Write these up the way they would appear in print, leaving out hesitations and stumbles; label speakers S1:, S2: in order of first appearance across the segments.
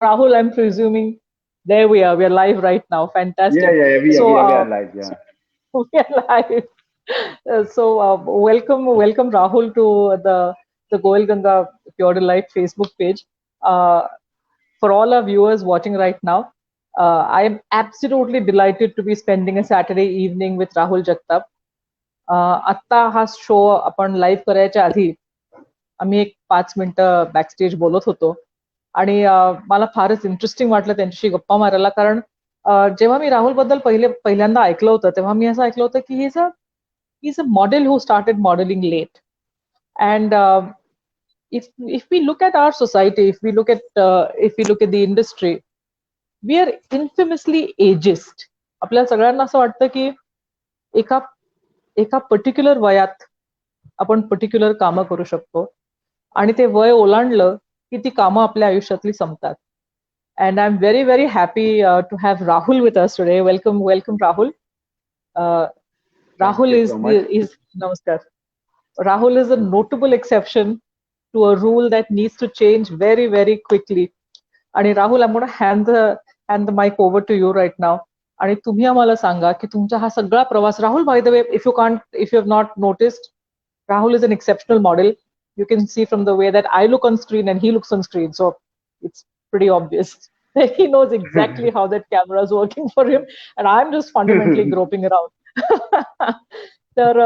S1: Rahul, I'm presuming. There we are. We are live right now.
S2: Yeah,
S1: Fantastic.
S2: yeah, yeah.
S1: So,
S2: We are live. Yeah.
S1: we are live. Welcome, Rahul, to the Goel Ganga Pure Delight Facebook page. Uh, for all our viewers watching right now, I am absolutely delighted to be spending a Saturday evening with Rahul Jagtap. आत्ता हा show आपण live करायच्या आधी आम्ही एक 5 मिनिटं backstage बोलत होतो आणि मला फारच इंटरेस्टिंग वाटलं त्यांच्याशी गप्पा मारायला कारण जेव्हा मी राहुल बद्दल पहिल्यांदा ऐकलं होतं तेव्हा मी असं ऐकलं होतं की he's a model who started modeling late. And if we look at our society, if we look at the industry, we are infamously ageist. आपल्या सगळ्यांना असं वाटतं की एका एका पर्टिक्युलर वयात आपण पर्टिक्युलर कामं करू शकतो आणि ते वय ओलांडलं की ती कामं आपल्या आयुष्यातली संपतात. And I'm very, very happy to have Rahul with us today. Welcome, Rahul. Uh,
S2: Thank
S1: Rahul
S2: you
S1: is
S2: so much.
S1: Namaskar. Rahul is a notable exception to a rule that needs to change very, very quickly. आणि Rahul, I'm going to hand the mic over to you right now. आणि तुम्ही आम्हाला सांगा की तुमचा हा सगळा प्रवास Rahul, by the way, if you have not noticed, Rahul is an exceptional model. You can see from the way that I look on screen and he looks on screen. So it's pretty obvious. He knows exactly how that camera is working for him. And I'm just fundamentally groping around. तर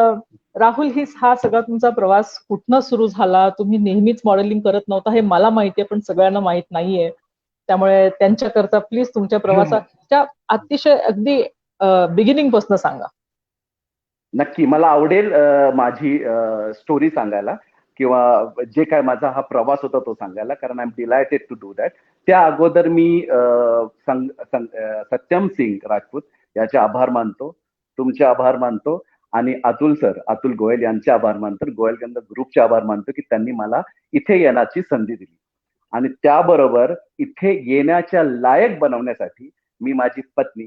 S1: राहुल, हा सगळा तुमचा प्रवास कुठनं सुरू झाला? तुम्ही नेहमीच मॉडेलिंग करत नव्हता हे मला माहिती आहे, पण सगळ्यांना माहित नाहीये. त्यामुळे त्यांच्याकरता प्लीज तुमच्या प्रवासाच्या अतिशय अगदी बिगिनिंग पासून सांगा.
S2: नक्की मला आवडेल माझी स्टोरी सांगायला किंवा जे काय माझा हा प्रवास होता तो सांगायला, कारण I am delighted to do that. त्या अगोदर मी सत्यम सिंग राजपूत याचे आभार मानतो, तुमचे आभार मानतो आणि अतुल गोयल यांचे आभार मानतो, गोयल गंगा ग्रुपचे आभार मानतो की त्यांनी मला इथे येण्याची संधी दिली. आणि त्याबरोबर इथे येण्याच्या लायक बनवण्यासाठी मी माझी पत्नी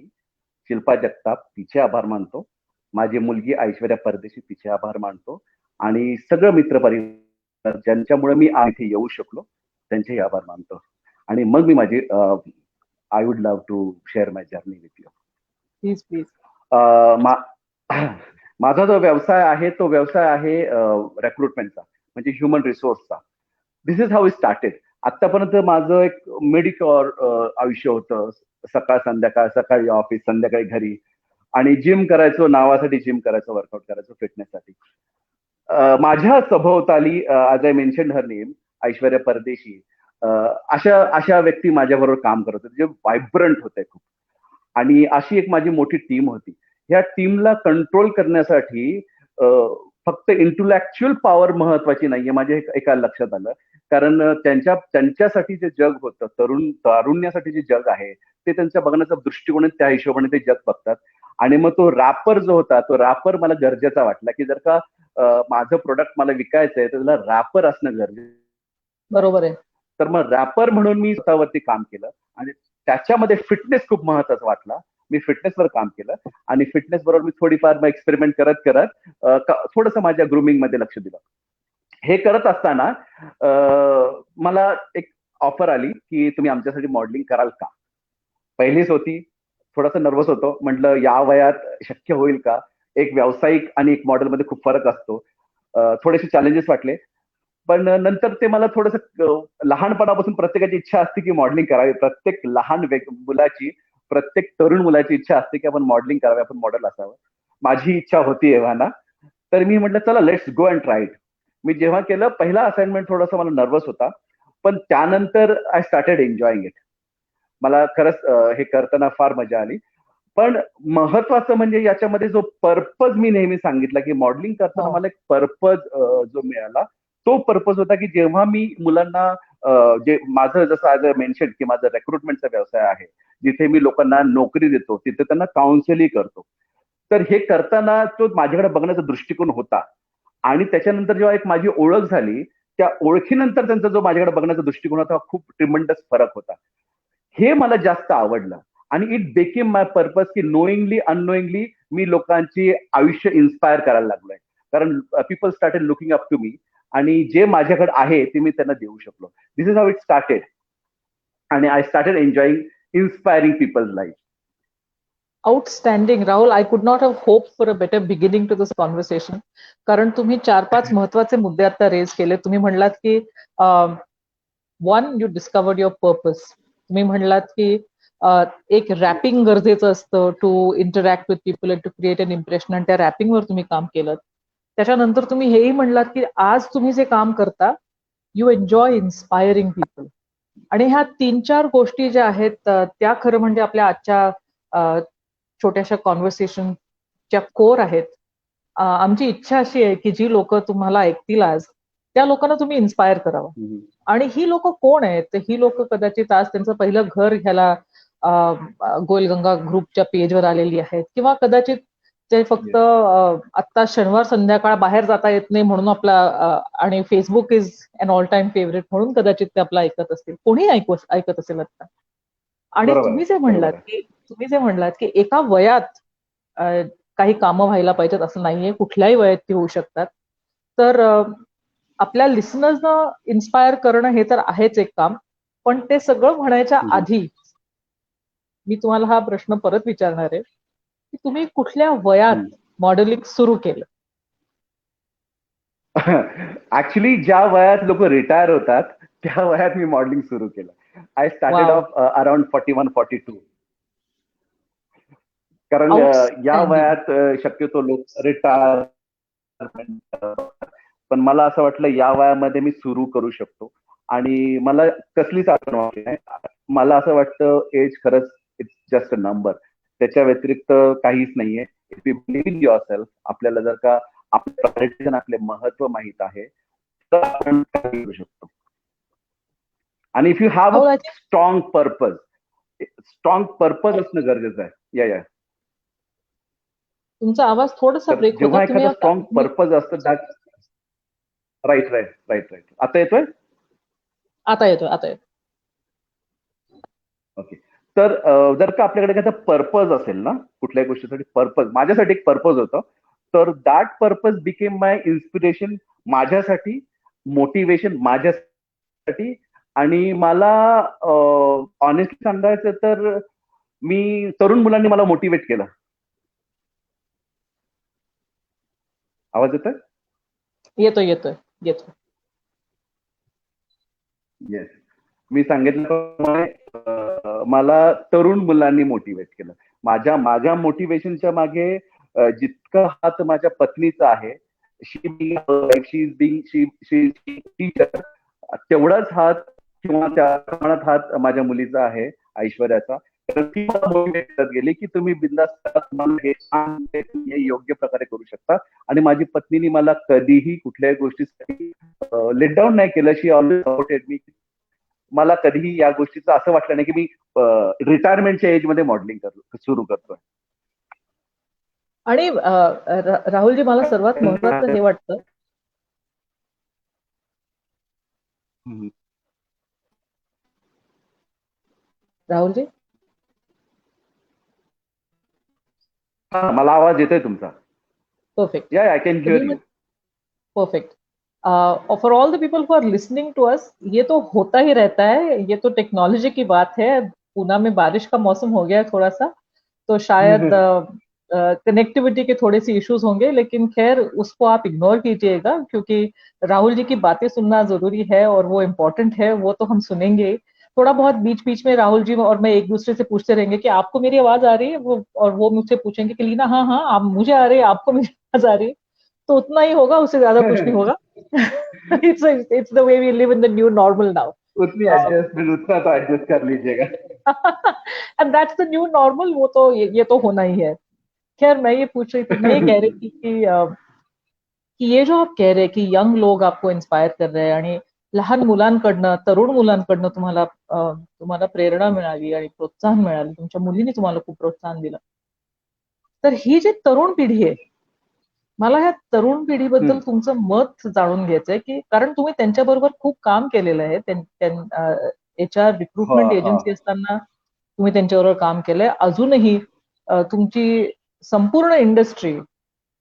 S2: शिल्पा जगताप तिचे आभार मानतो, माझी मुलगी ऐश्वर्या परदेशी तिचे आभार मानतो आणि सगळं मित्रपरिवार ज्यांच्यामुळे मी इथे येऊ शकलो त्यांचेही आभार मानतो. आणि मग मी माझी I would love to share my journey with you.
S1: Please please.
S2: माझा जो व्यवसाय आहे तो व्यवसाय आहे रिक्रुटमेंटचा, म्हणजे ह्युमन रिसोर्सचा. This is how it started. आतापर्यंत माझं एक मेडिकॉर आयुष्य होतं. सकाळ संध्याकाळ, सकाळी ऑफिस, संध्याकाळी घरी, आणि जिम करायचो, नावासाठी जिम करायचो, वर्कआउट करायचो फिटनेससाठी. माझ्या सभोवताली as I mention her name Aishwarya परदेशी, अशा व्यक्ती माझ्याबरोबर काम करत होते जे व्हायब्रंट होते खूप. आणि अशी एक माझी मोठी टीम होती. ह्या टीमला कंट्रोल करण्यासाठी फक्त इंटेलेक्च्युअल पॉवर महत्वाची नाहीये, माझ्या एका लक्षात आलं. कारण त्यांच्यासाठी जे जग होतं, तारुण्यासाठी जे जग आहे ते त्यांच्या बघण्याचा दृष्टिकोन त्या हिशोबाने ते जग बघतात. आणि मग तो रॅपर जो होता, तो रॅपर मला गरजेचा वाटला की जर का माझं प्रोडक्ट मला विकायचं आहे तर त्याला रॅपर असणं गरजेचं.
S1: बरोबर आहे.
S2: तर मग रॅपर म्हणून मी स्वतःवरती काम केलं आणि त्याच्यामध्ये फिटनेस खूप महत्वाचा वाटला. मी फिटनेसवर काम केलं आणि फिटनेस बरोबर मी थोडीफार एक्सपेरिमेंट करत थोडंसं माझ्या ग्रुमिंग मध्ये लक्ष दिलं. हे करत असताना मला एक ऑफर आली की तुम्ही आमच्यासाठी मॉडेलिंग कराल का. पहिलीच होती, थोडंसं नर्वस होतो, म्हटलं या वयात शक्य होईल का. एक व्यावसायिक आणि एक मॉडेलमध्ये खूप फरक असतो. थोडेसे चॅलेंजेस वाटले, पण नंतर ते मला थोडंसं लहानपणापासून प्रत्येकाची इच्छा असते की मॉडेलिंग करावी. प्रत्येक लहान मुलाची, प्रत्येक तरुण मुलाची इच्छा असते की आपण मॉडेलिंग करावे, आपण मॉडेल असावं. माझी इच्छा होती एव्हाना. तर मी म्हटलं चला let's go and try it. मी जेव्हा केलं, पहिला असाइनमेंट थोडासा मला नर्वस होता, पण त्यानंतर आय स्टार्टेड एन्जॉईंग इट. मला खरंच हे करताना फार मजा आली. पण महत्वाचं म्हणजे याच्यामध्ये जो पर्पज मी नेहमी सांगितला की मॉडेलिंग करताना मला एक पर्पज जो मिळाला, तो पर्पज होता की जेव्हा मी मुलांना जे माझं जसं ॲज अ मेन्शन की माझा रिक्रुटमेंटचा व्यवसाय आहे, जिथे मी लोकांना नोकरी देतो, तिथे त्यांना काउन्सिलिंग करतो. तर हे करताना तो माझ्याकडे बघण्याचा दृष्टिकोन होता. आणि त्याच्यानंतर जेव्हा एक माझी ओळख झाली, त्या ओळखीनंतर त्यांचा जो माझ्याकडे बघण्याचा दृष्टिकोन होता खूप ट्रिमेंडस फरक होता. हे मला जास्त आवडलं आणि इट बेकेम माय पर्पज की नोईंगली अननोईंगली मी लोकांची आयुष्य इन्स्पायर करायला लागलोय. कारण people started looking up to me आणि जे माझ्याकडे आहे ते मी त्यांना देऊ शकलो. This is how it started. आणि I started enjoying inspiring people's life.
S1: Outstanding Rahul, I could not have hope for a better beginning to this conversation. कारण तुम्ही 4-5 महत्वाचे मुद्दे आता रेज केले. तुम्ही म्हणलात की one, you discovered your purpose. तुम्ही म्हणलात की एक रॅपिंग गरजेचं असतं to interact with people and to create an impression, आणि त्या रॅपिंगवर तुम्ही काम केलं. त्याच्यानंतर तुम्ही हेही म्हणलात की आज तुम्ही जे काम करता, यू एन्जॉय इन्स्पायरिंग पीपल. आणि ह्या 3-4 गोष्टी ज्या आहेत त्या खरं म्हणजे आपल्या आजच्या छोट्याशा कॉन्व्हर्सेशनच्या कोर आहेत. आमची इच्छा अशी आहे की जी लोक तुम्हाला ऐकतील आज, त्या लोकांना तुम्ही इन्स्पायर करावं. आणि ही लोक कोण आहेत? तर ही लोक कदाचित आज त्यांचं पहिलं घर ह्याला गोलगंगा ग्रुपच्या पेजवर आलेली आहेत, किंवा कदाचित ते फक्त आता शनिवार संध्याकाळ बाहेर जाता येत नाही म्हणून आपला आणि Facebook is an all time favourite म्हणून कदाचित ते आपलं ऐकत असतील. कोणी ऐकत असेल आता. आणि तुम्ही जे म्हणलात की एका वयात काही कामं व्हायला पाहिजेत असं नाहीये, कुठल्याही वयात ती होऊ शकतात. तर आपल्या लिसनर्सना इन्स्पायर करणं हे तर आहेच एक काम, पण ते सगळं म्हणायच्या आधी मी तुम्हाला हा प्रश्न परत विचारणार आहे की तुम्ही कुठल्या वयात मॉडेलिंग सुरू केलं?
S2: ऍक्च्युली ज्या वयात लोक रिटायर होतात त्या वयात मी मॉडेलिंग सुरू केलं. I started off around 41-42. कारण या वयात शक्यतो लोक रिटायर, पण मला असं वाटलं या वयामध्ये मी सुरू करू शकतो. आणि मला कसलीच आठवण वाटली नाही. मला असं वाटतं एज खरंच इट्स जस्ट अ नंबर, त्याच्या व्यतिरिक्त काहीच नाहीये. If you believe in your self, आपल्याला जर का आपले प्रायोरिटीज, आपले महत्व माहित आहे तर आपण काही करू शकतो. आणि if you have a strong purpose असणं गरजेचं आहे. या
S1: तुमचा आवाज थोडासा ब्रेक होता.
S2: जेव्हा एखादा स्ट्रॉंग पर्पज असतं, राईट. आता येतोय?
S1: आता येतोय.
S2: ओके. तर जर का आपल्याकडे एखादा पर्पज असेल ना, कुठल्याही गोष्टीसाठी पर्पज, माझ्यासाठी एक पर्पज होतं, तर that purpose became my inspiration माझ्यासाठी, मोटिवेशन माझ्यासाठी. आणि मला ऑनेस्टली सांगायचं तर मी तरुण मुलांनी मला मोटिवेट केलं. आवाज येतोय?
S1: येतोय.
S2: येस. मी सांगितलं मला तरुण मुलांनी मोटिवेट केलं. माझ्या मोटिवेशनच्या मागे जितका हात माझ्या पत्नीचा आहे, टीचर, तेवढाच हात किंवा त्या प्रमाणात हात माझ्या मुलीचा आहे, ऐश्वर्याचा. तर ती मला मोटिवेट करत गेली की तुम्ही बिंदास्त हे योग्य प्रकारे करू शकता. आणि माझी पत्नीने मला कधीही कुठल्याही गोष्टीसाठी लेट डाऊन नाही केलं. शी ऑलवेज सपोर्टेड मी. मला कधीही या गोष्टीचं असं वाटलं नाही की मी रिटायरमेंटच्या एज मध्ये मॉडेलिंग सुरू करतोय.
S1: आणि राहुलजी, मला सर्वात महत्वाचं हे वाटतं, राहुलजी
S2: मला आवाज येतोय तुमचा?
S1: Perfect.
S2: Yeah I can hear you.
S1: Perfect. For all the people who are listening to us, ये तो होता ही रहता है, ये तो टेक्नोलॉजी की बात है. पूना में बारिश का मौसम हो गया है थोड़ा सा, तो शायद कनेक्टिविटी के थोड़े से इश्यूज होंगे, लेकिन खैर उसको आप इग्नोर कीजिएगा, क्योंकि राहुल जी की बातें सुनना जरूरी है और वो इम्पोर्टेंट है, वो तो हम सुनेंगे. थोड़ा बहुत बीच में राहुल जी और मैं एक दूसरे से पूछते रहेंगे कि आपको मेरी आवाज आ रही है, और वो मुझसे पूछेंगे कि लीना हाँ आप मुझे आ रही है, आपको मेरी आवाज आ रही है. तो उतना ही होगा, उससे ज्यादा कुछ नहीं होगा. it's the way we live in the new normal now.
S2: उतनी एडजस्टमेंट, उतना तो एडजस्ट कर लीजिएगा.
S1: And that's the new normal. वो तो ये तो होना ही है. खैर, मैं ये पूछ रही थी, मैं ये कह रही थी कि ये जो आप कह रहे हैं कि यंग लोग आपको इन्स्पायर कर रहे हैं आणि लहान मुलांकडनं, तरुण मुलांकडनं तुम्हाला प्रेरणा मिळाली आणि प्रोत्साहन मिळालं, तुमच्या मुलीने तुम्हाला खूप प्रोत्साहन दिलं. तर ही जी तरुण पिढी आहे, मला ह्या तरुण पिढीबद्दल तुमचं मत जाणून घ्यायचंय, की कारण तुम्ही त्यांच्याबरोबर खूप काम केलेलं आहे. HR रिक्रुटमेंट एजन्सी असताना तुम्ही त्यांच्याबरोबर काम केलंय. अजूनही तुमची संपूर्ण इंडस्ट्री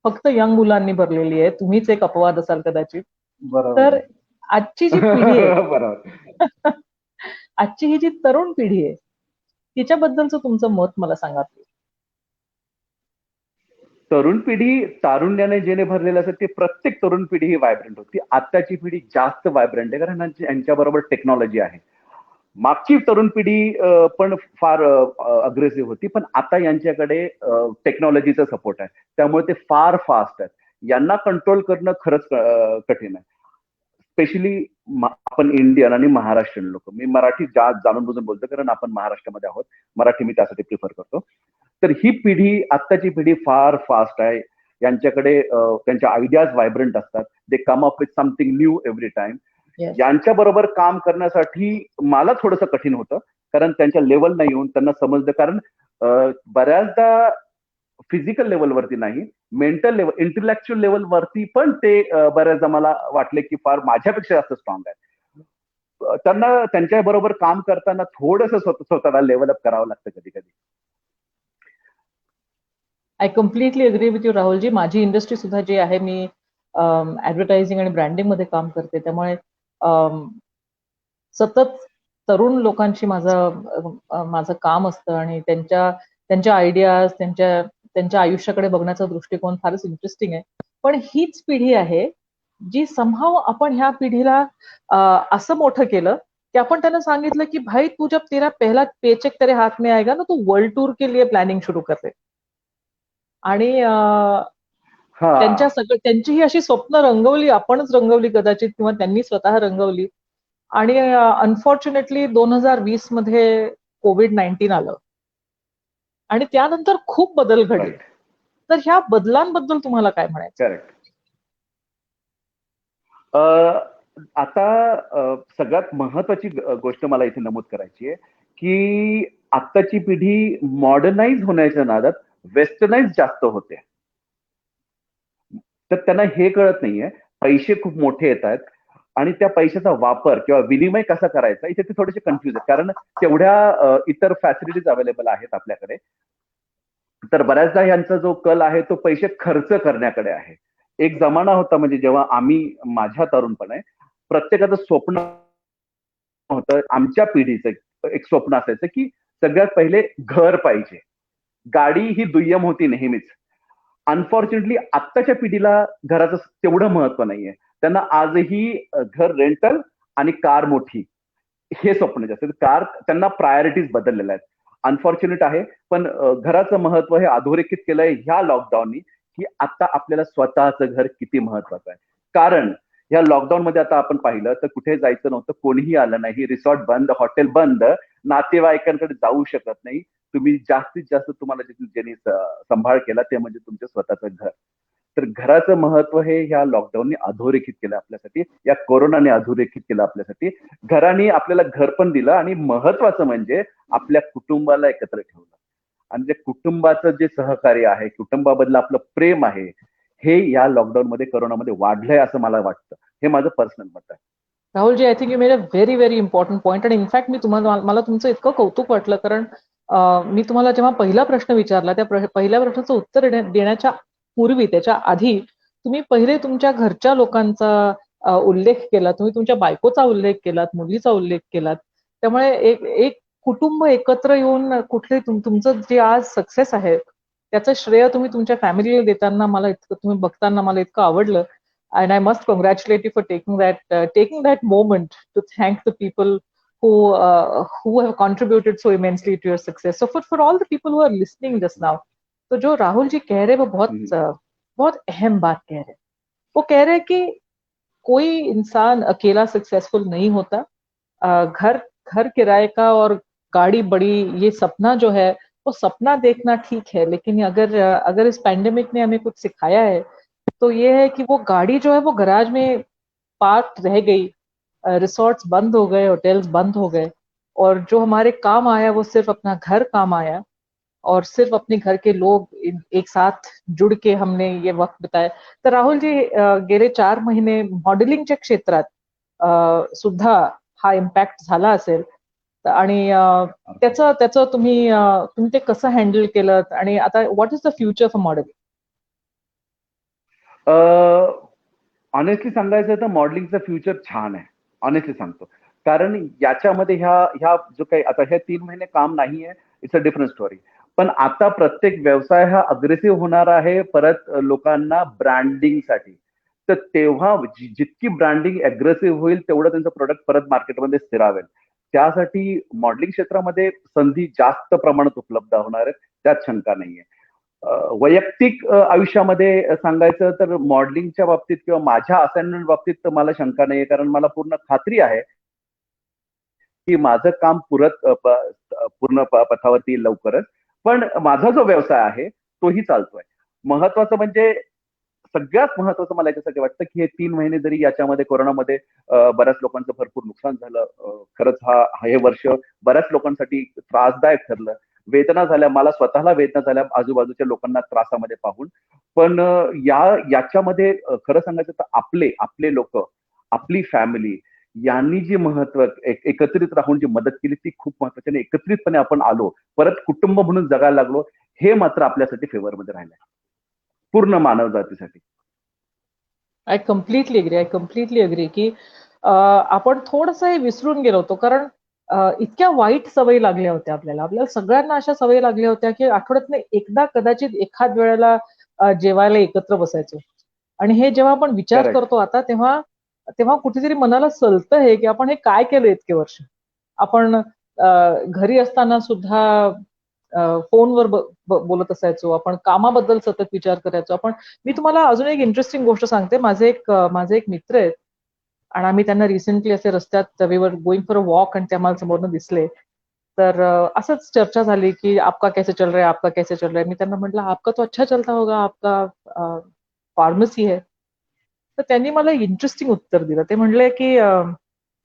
S1: फक्त यंग मुलांनी भरलेली आहे. तुम्हीच एक अपवाद असाल कदाचित. तर आजची जी पिढी आहे आजची ही जी तरुण पिढी आहे तिच्याबद्दलचं तुमचं मत मला सांगा.
S2: तरुण पिढी तारुण्याने जेणे भरलेलं असतं ते प्रत्येक तरुण पिढी ही व्हायब्रंट होती. आत्ताची पिढी जास्त व्हायब्रंट आहे कारण यांच्याबरोबर टेक्नॉलॉजी आहे. मागची तरुण पिढी पण फार अग्रेसिव्ह होती, पण आता यांच्याकडे टेक्नॉलॉजीचा सपोर्ट आहे, त्यामुळे ते फार फास्ट आहेत. यांना कंट्रोल करणं खरंच कठीण आहे. स्पेशली आपण इंडियन आणि महाराष्ट्रीयन लोक. मी मराठी जाणून बुजून बोलतो कारण आपण महाराष्ट्रामध्ये आहोत. मराठी मी त्यासाठी प्रिफर करतो. तर ही पिढी, आत्ताची पिढी फार फास्ट आहे. यांच्याकडे त्यांच्या आयडियाज व्हायब्रंट असतात. They come up with something new every time. यांच्या बरोबर काम करण्यासाठी मला थोडंसं कठीण होतं कारण त्यांच्या लेवल नाही येऊन त्यांना समजलं. कारण बऱ्याचदा फिजिकल लेवलवरती नाही, मेंटल लेवल, इंटेलेक्च्युअल लेवलवरती पण ते बऱ्याचदा मला वाटले की फार माझ्यापेक्षा जास्त स्ट्रॉंग आहे. त्यांना त्यांच्या बरोबर काम करताना थोडंसं स्वतःला लेवल अप करावं लागतं कधी कधी.
S1: I completely agree with you Rahulji. माझी इंडस्ट्री सुद्धा जी आहे, मी ऍडव्हर्टायझिंग आणि ब्रँडिंग मध्ये काम करते, त्यामुळे सतत तरुण लोकांशी माझं काम असतं आणि त्यांच्या आयडियाज, त्यांच्या आयुष्याकडे बघण्याचा दृष्टिकोन फारच इंटरेस्टिंग आहे. पण हीच पिढी आहे जी समहाव आपण ह्या पिढीला असं मोठं केलं कि आपण त्यांना सांगितलं की भाई तू जब तेरा पहला पेचेक तेरे हाथ में आएगा ना तो वर्ल्ड टूर के लिए प्लॅनिंग शुरू करते. आणि त्यांची ही अशी स्वप्न रंगवली, आपणच रंगवली कदाचित किंवा त्यांनी स्वतः रंगवली. आणि अनफॉर्च्युनेटली 2020 मध्ये कोविड-19 आलं आणि त्यानंतर खूप बदल घडले. तर ह्या बदलांबद्दल तुम्हाला काय म्हणायचं?
S2: करेक्ट. आता सगळ्यात महत्वाची गोष्ट मला इथे नमूद करायची आहे की आत्ताची पिढी मॉडर्नाइज होण्याच्या नादात वेस्टर्नाइज जास्त होते. तर त्यांना हे कळत नाहीये, पैसे खूप मोठे येत आहेत आणि त्या पैशाचा वापर किंवा विनिमय कसा करायचा इथे ते थोडेसे कन्फ्युज आहेत. कारण तेवढ्या इतर फॅसिलिटीज अवेलेबल आहेत आपल्याकडे. तर बऱ्याचदा यांचा जो कल आहे तो पैसे खर्च करण्याकडे आहे. एक जमाना होता म्हणजे जेव्हा माझ्या तरुणपणे प्रत्येकाचं स्वप्न होतं, आमच्या पिढीचं एक स्वप्न असायचं की सगळ्यात पहिले घर पाहिजे, गाडी ही दुय्यम होती नेहमीच. अनफॉर्च्युनेटली आत्ताच्या पिढीला घराचं तेवढं महत्व नाहीये. त्यांना आजही घर रेंटल आणि कार मोठी हे स्वप्न जास्त. कार त्यांना प्रायोरिटीज बदललेल्या आहेत. अनफॉर्च्युनेट आहे, पण घराचं महत्व हे अधोरेखित केलंय ह्या लॉकडाऊननी की आता आपल्याला स्वतःचं घर किती महत्वाचं आहे. कारण या लॉकडाऊन मध्ये आता आपण पाहिलं तर कुठे जायचं नव्हतं, कोणीही आलं नाही, रिसॉर्ट बंद, हॉटेल बंद, नातेवाईकांकडे जाऊ शकत नाही. तुम्ही जास्तीत जास्त तुम्हाला ज्यांनी सांभाळ केला ते म्हणजे तुमचं स्वतःचं घर. तर घराचं महत्व हे ह्या लॉकडाऊनने अधोरेखित केलं आपल्यासाठी, या कोरोनाने अधोरेखित केलं आपल्यासाठी. घराने आपल्याला घर पण दिलं आणि महत्वाचं म्हणजे आपल्या कुटुंबाला एकत्र ठेवलं. आणि जे कुटुंबाचं जे सहकार्य आहे, कुटुंबाबद्दल आपलं प्रेम आहे, हे या लॉकडाऊन मध्ये कोरोनामध्ये वाढलंय असं मला वाटतं. हे माझं पर्सनल मत आहे.
S1: Rahulji, I think you made a very very important point. आणि इनफॅक्ट मला तुमचं इतकं कौतुक वाटलं कारण मी तुम्हाला जेव्हा पहिला प्रश्न विचारला त्या पहिल्या प्रश्नाचं उत्तर देण्याच्या पूर्वी, त्याच्या आधी तुम्ही पहिले तुमच्या घरच्या लोकांचा उल्लेख केला, तुम्ही तुमच्या बायकोचा उल्लेख केलात, मुलीचा उल्लेख केलात. त्यामुळे एक कुटुंब एकत्र येऊन कुठले तुमचं जे आज सक्सेस आहे त्याचं श्रेय तुम्ही तुमच्या फॅमिलीला देताना तुम्ही बघताना मला इतकं आवडलं. And I must congratulate you for taking that moment to thank the people who have contributed so immensely to your success. So for all the people who are listening just now, तो जो राहुल जी कह रहे हैं वो बहुत अहम बात कह रहे हैं. वो कह रहे हैं कि कोई इंसान अकेला सक्सेसफुल नहीं होता. घर किराए का और गाड़ी बड़ी, ये सपना जो है वो सपना देखना ठीक है, लेकिन अगर इस पैंडेमिक ने हमें कुछ सिखाया है तो ये है कि वो गाड़ी जो है वो गराज में पार्क रह गई, रिसोर्ट्स बंद हो गए, होटल्स बंद हो गए, और जो हमारे काम आया वो सिर्फ अपना घर काम आया और सिर्फ अपने घर के लोग एक साथ जुड़ के हमने ये वक्त बिताया. तर राहुलजी, गेले 4 महिने मॉडेलिंगच्या क्षेत्रात सुद्धा हा इम्पॅक्ट झाला असेल आणि त्याचं तुम्ही ते कसं हँडल केलं आणि आता what is the future for modelling?
S2: Honestly सांगायचं तर मॉडेलिंगचं फ्युचर छान आहे, ऑनेस्टली सांगतो. कारण याच्यामध्ये ह्या जो काही आता हे 3 महिने काम नाहीये, इट्स अ डिफरंट स्टोरी. पण आता प्रत्येक व्यवसाय हा अग्रेसिव्ह होणार आहे परत लोकांना ब्रँडिंगसाठी. तर तेव्हा जितकी ब्रँडिंग अग्रेसिव्ह होईल तेवढं त्यांचं प्रोडक्ट परत मार्केटमध्ये स्थिरावेल. त्यासाठी मॉडेलिंग क्षेत्रामध्ये संधी जास्त प्रमाणात उपलब्ध होणार आहेत, त्यात शंका नाहीये. वैयक्तिक आयुष्यामध्ये सांगायचं तर मॉडेलिंगच्या बाबतीत किंवा माझ्या असाइनमेंट बाबतीत तर मला शंका नाहीये, कारण मला पूर्ण खात्री आहे की माझं काम पूर्ण पथावरती येईल लवकरच. पण माझा जो व्यवसाय आहे तोही चालतोय. महत्वाचं म्हणजे सगळ्यात महत्वाचं मला याच्यासाठी वाटतं की हे 3 महिने जरी याच्यामध्ये कोरोनामध्ये बऱ्याच लोकांचं भरपूर नुकसान झालं. खरंच हे वर्ष बऱ्याच लोकांसाठी त्रासदायक ठरलं. वेदना झाल्या, मला स्वतःला वेदना झाल्या आजूबाजूच्या लोकांना त्रासामध्ये पाहून. पण याच्यामध्ये खरं सांगायचं तर आपले लोक, आपली फॅमिली यांनी जी एकत्रित राहून जी मदत केली ती खूप महत्वाची आणि एकत्रितपणे आपण आलो, परत कुटुंब म्हणून जगायला लागलो, हे मात्र आपल्यासाठी फेवरमध्ये राहिलंय पूर्ण मानव जातीसाठी.
S1: आय कम्प्लिटली अग्री की आपण थोडंसं हे विसरून गेलो होतो, कारण इतक्या वाईट सवयी लागल्या होत्या आपल्याला सगळ्यांना अशा सवयी लागल्या होत्या की आठवड्यातनं एकदा कदाचित एखाद वेळेला जेवायला एकत्र बसायचो. आणि हे जेव्हा आपण विचार
S2: करेक्ट.
S1: करतो आता, तेव्हा तेव्हा कुठेतरी मनाला सलतं हे की आपण हे काय केलं इतके वर्ष. आपण घरी असताना सुद्धा फोनवर बोलत असायचो, आपण कामाबद्दल सतत विचार करायचो. मी तुम्हाला अजून एक इंटरेस्टिंग गोष्ट सांगते. माझे एक मित्र आहेत आणि आम्ही त्यांना रिसेंटली असे रस्त्यात we were going for a walk आणि ते आम्हाला समोरनं दिसले. तर असंच चर्चा झाली की आपका कैसे चल रहा है, आपका कैसे चल रहा है. मी त्यांना म्हटलं आपका तो अच्छा चलता होगा, आपका फार्मसी है. तर त्यांनी मला इंटरेस्टिंग उत्तर दिलं. ते म्हणले की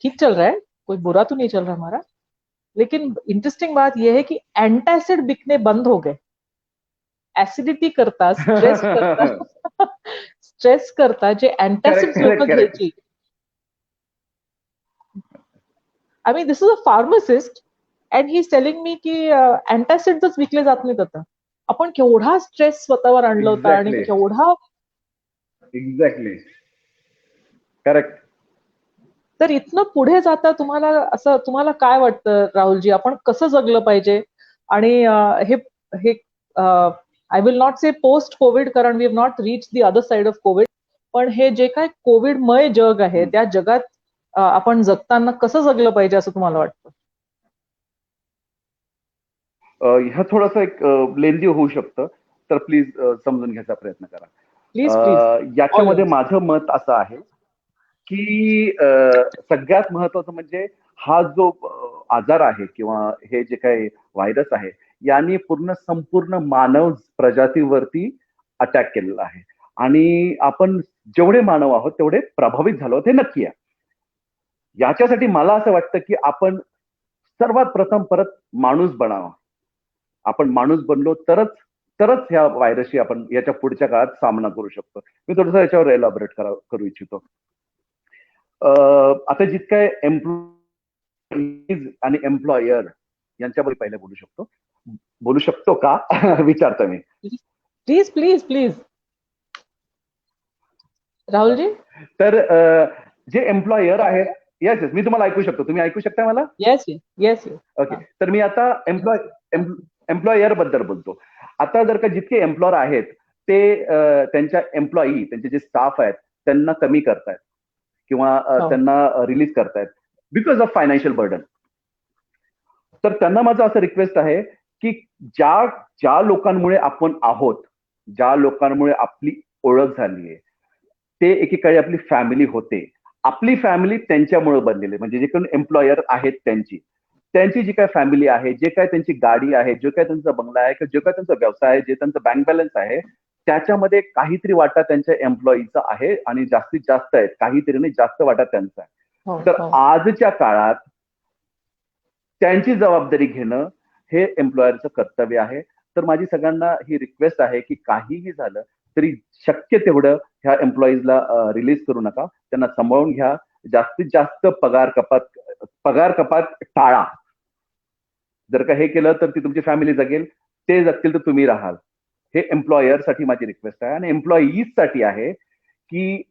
S1: ठीक चल रहा है, कोई बुरा तो नहीं चल रहा हमारा, लेकिन इंटरेस्टिंग बात यह है कि एंटासिड बिकने बंद हो गए. ऍसिडिटी करता, स्ट्रेस करता जे
S2: करेक्ट,
S1: अँटासिड्स लोक
S2: करेक्ट, करेक्ट.
S1: घ्यायची. I mean this is a pharmacist and he is telling me की अँटासिड्सच विकले जात नाहीत आता. आपण केवढा स्ट्रेस स्वतःवर आणला होता आणि
S2: एक्झॅक्टली,
S1: केवढा.
S2: एक्झॅक्टली. करेक्ट.
S1: तर इथनं पुढे जाता तुम्हाला काय वाटतं राहुलजी, आपण कसं जगलं पाहिजे? आणि हे हे I will not say post Covid, कारण we have not reach the other side of Covid. पण हे जे काय कोविडमय जग आहे, त्या जगात आपण जगताना कसं जगलं पाहिजे असं तुम्हाला वाटतं?
S2: ह्या थोडंसं एक लेंदी होऊ शकतं, तर प्लीज समजून घ्यायचा प्रयत्न करा.
S1: प्लीज ऑल
S2: याच्यामध्ये
S1: युअर्स.
S2: माझं मत असं आहे की सगळ्यात महत्वाचं म्हणजे हा जो आजार आहे किंवा हे जे काही व्हायरस आहे, यांनी संपूर्ण मानव प्रजातीवरती अटॅक केलेला आहे. आणि आपण जेवढे मानव आहोत तेवढे प्रभावित झालो आहोत, हे नक्की आहे. याच्यासाठी मला असं वाटतं की आपण सर्वात प्रथम परत माणूस बनावा. आपण माणूस बनलो तरच ह्या व्हायरसशी आपण याच्या पुढच्या काळात सामना करू शकतो. मी थोडंसं याच्यावर एलॅबोरेट करू इच्छितो. आता जितकं एम्प्लॉईज आणि एम्प्लॉयर यांच्याबद्दल पहिले बोलू शकतो का? विचारतो मी.
S1: प्लीज राहुलजी.
S2: तर जे एम्प्लॉयर आहेत, येस येस, मी तुम्हाला ऐकू शकतो. तुम्ही ऐकू शकता मला?
S1: येस.
S2: ओके. तर मी आता एम्प्लॉयर बद्दल बोलतो. आता जर का जितके एम्प्लॉयर आहेत ते त्यांच्या एम्प्लॉई, त्यांचे जे स्टाफ आहेत त्यांना कमी करतायत किंवा त्यांना रिलीज करतायत बिकॉज ऑफ फायनान्शियल बर्डन. तर त्यांना माझं असं रिक्वेस्ट आहे की ज्या लोकांमुळे आपण आहोत, ज्या लोकांमुळे आपली ओळख झाली आहे, ते एकेकाळी आपली फॅमिली होते. आपली फॅमिली त्यांच्यामुळे बनलेली, म्हणजे जे कोण एम्प्लॉयर आहेत त्यांची जी काय फॅमिली आहे, जे काय त्यांची गाडी आहे, जे काय त्यांचा बंगला आहे, जे काय त्यांचा व्यवसाय आहे, जे त्यांचा बँक बॅलन्स आहे, त्याच्यामध्ये काहीतरी वाटा त्यांच्या एम्प्लॉईचा आहे आणि जास्तीत जास्त आहेत, काहीतरी नाही जास्त वाटा त्यांचा आहे. तर आजच्या काळात त्यांची जबाबदारी घेणं हे एम्प्लॉयरचं कर्तव्य आहे. तर माझी सगळ्यांना ही रिक्वेस्ट आहे की काहीही झालं तरी शक्य तेवढं ह्या एम्प्लॉईजला रिलीज करू नका, त्यांना सांभाळून घ्या. जास्तीत जास्त पगार कपात टाळा. जर का हे केलं तर ती तुमची फॅमिली जगेल, ते जगतील तर तुम्ही राहाल. हे एम्प्लॉयरसाठी माझी रिक्वेस्ट आहे. आणि एम्प्लॉईजसाठी आहे की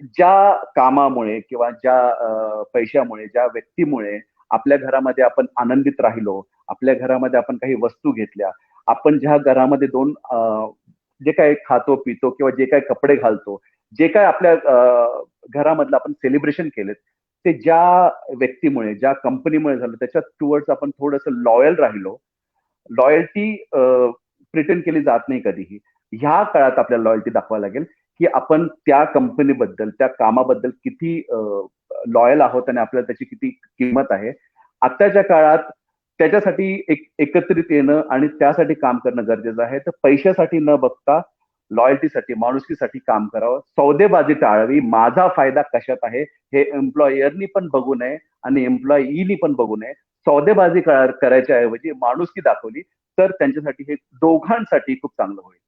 S2: ज्या कामामुळे किंवा ज्या पैशामुळे, ज्या व्यक्तीमुळे आपल्या घरामध्ये आपण आनंदित राहिलो, आपल्या घरामध्ये आपण काही वस्तू घेतल्या, आपण ज्या घरामध्ये जे काही खातो पितो किंवा जे काही कपडे घालतो, जे काय आपल्या घरामधलं आपण सेलिब्रेशन केलेत, ते ज्या व्यक्तीमुळे, ज्या कंपनीमुळे झालं, त्याच्या टुवर्ड्स आपण थोडंसं लॉयल राहिलो. लॉयल्टी प्रिटेंड केली जात नाही कधीही. ह्या काळात आपल्याला लॉयल्टी दाखवावी लागेल, की आपण त्या कंपनीबद्दल, त्या कामाबद्दल किती लॉयल आहोत आणि आपल्याला त्याची किती किंमत आहे. आत्ताच्या काळात त्याच्यासाठी एकत्रित येणं आणि त्यासाठी काम करणं गरजेचं आहे. तर पैशासाठी न बघता लॉयल्टीसाठी, माणुसकीसाठी काम करावं. सौदेबाजी टाळावी. माझा फायदा कशात आहे हे एम्प्लॉयरनी पण बघू नये आणि एम्प्लॉईनी पण बघू नये. सौदेबाजी करायच्या ऐवजी माणुसकी दाखवली तर त्यांच्यासाठी हे दोघांसाठी खूप चांगलं होईल.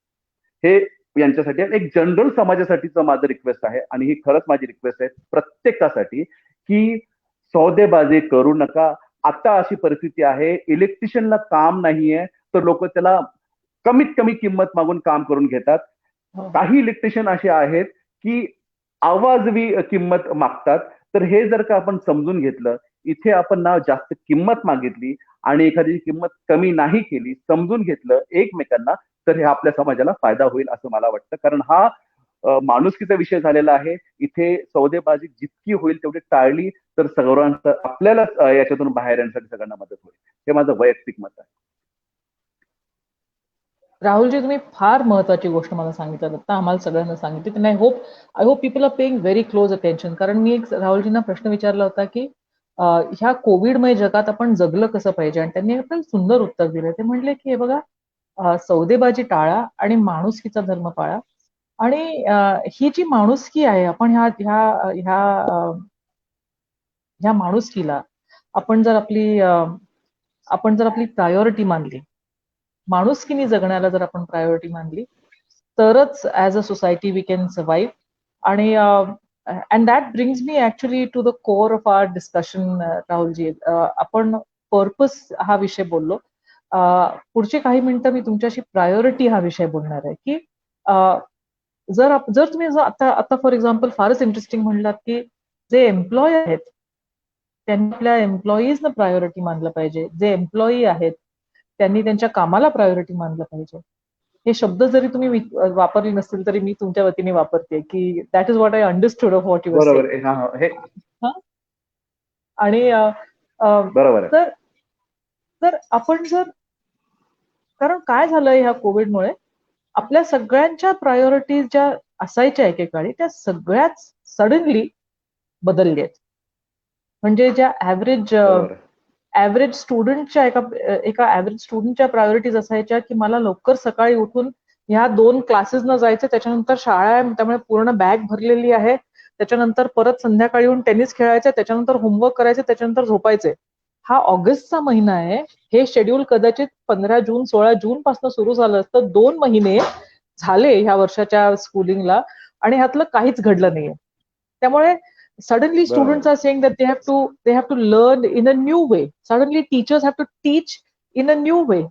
S2: हे यांच्यासाठी एक जनरल समाजासाठीचं माझं रिक्वेस्ट आहे आणि ही खरंच माझी रिक्वेस्ट आहे प्रत्येकासाठी, की सौदेबाजी करू नका. आता अशी परिस्थिती आहे, इलेक्ट्रिशियनला काम नाहीये तर लोक त्याला कमीत कमी किंमत मागून काम करून घेतात. काही इलेक्ट्रिशियन असे आहेत की आवाजवी किंमत मागतात. तर हे जर का आपण समजून घेतलं, इथे आपण ना जास्त किंमत मागितली आणि एखादी किंमत कमी नाही केली, समजून घेतलं एकमेकांना, तर हे आपल्या समाजाला फायदा होईल असं मला वाटतं. कारण हा माणुसकीचा विषय झालेला आहे. इथे सौदेबाजी जितकी होईल तेवढी टाळली तर सर्वांचं आपल्यालाच याच्यातून बाहेर येण्यासाठी सगळ्यांना मदत होईल. हे माझं वैयक्तिक मत आहे.
S1: राहुलजी, तुम्ही फार महत्वाची गोष्ट मला सांगितलं, आता आम्हाला सगळ्यांना सांगितली. I hope people are paying very close attention. कारण मी एक राहुलजींना प्रश्न विचारला होता की ह्या कोविडमय जगात आपण जगलं कसं पाहिजे, आणि त्यांनी आपल्याला सुंदर उत्तर दिलं. ते म्हणले की हे बघा, सौदेबाजी टाळा आणि माणुसकीचा धर्म पाळा. आणि ही जी माणुसकी आहे, आपण ह्या ह्या ह्या ह्या माणुसकीला आपण जर आपली प्रायोरिटी मानली, माणुसकीने जगण्याला जर आपण प्रायोरिटी मानली, तरच as a society we can survive. आणि and that brings me actually to the core of our discussion. Rahulji, आपण पर्पस हा विषय बोललो. पुढचे काही मिनिटं मी तुमच्याशी प्रायोरिटी हा विषय बोलणार आहे की जर तुम्ही आता फॉर एक्झाम्पल फारच इंटरेस्टिंग म्हणलात की जे एम्प्लॉय आहेत त्यांनी आपल्या एम्प्लॉईजना प्रायोरिटी मानलं पाहिजे. जे एम्प्लॉई आहेत त्यांनी त्यांच्या कामाला प्रायोरिटी मानलं पाहिजे. हे शब्द जरी तुम्ही वापरले नसतील तरी मी तुमच्या वतीने वापरते की that is what I understood of what you were
S2: बरोबर
S1: सेइंग. आणि
S2: बरोबर आहे.
S1: तर आपण कारण काय झालंय ह्या कोविडमुळे, आपल्या सगळ्यांच्या प्रायोरिटीज ज्या असायच्या एकेकाळी त्या सगळ्याच सडनली बदलल्या आहेत. म्हणजे ज्या ऍव्हरेज स्टुडंटच्या एका ऍव्हरेज स्टुडंटच्या प्रायोरिटीज असायच्या की मला लवकर सकाळी उठून ह्या 2 क्लासेसनं जायचं, त्याच्यानंतर शाळा आहे त्यामुळे पूर्ण बॅग भरलेली आहे, त्याच्यानंतर परत संध्याकाळी येऊन टेनिस खेळायचं, त्याच्यानंतर होमवर्क करायचं, त्याच्यानंतर झोपायचे. हा ऑगस्टचा महिना आहे. हे शेड्यूल कदाचित 15 जून 16 जून पासून सुरू झालं असतं. 2 महिने झाले ह्या वर्षाच्या स्कूलिंगला आणि ह्यातलं काहीच घडलं नाहीये. त्यामुळे suddenly students are saying that they have to learn in a new way. Suddenly teachers have to teach in a new way.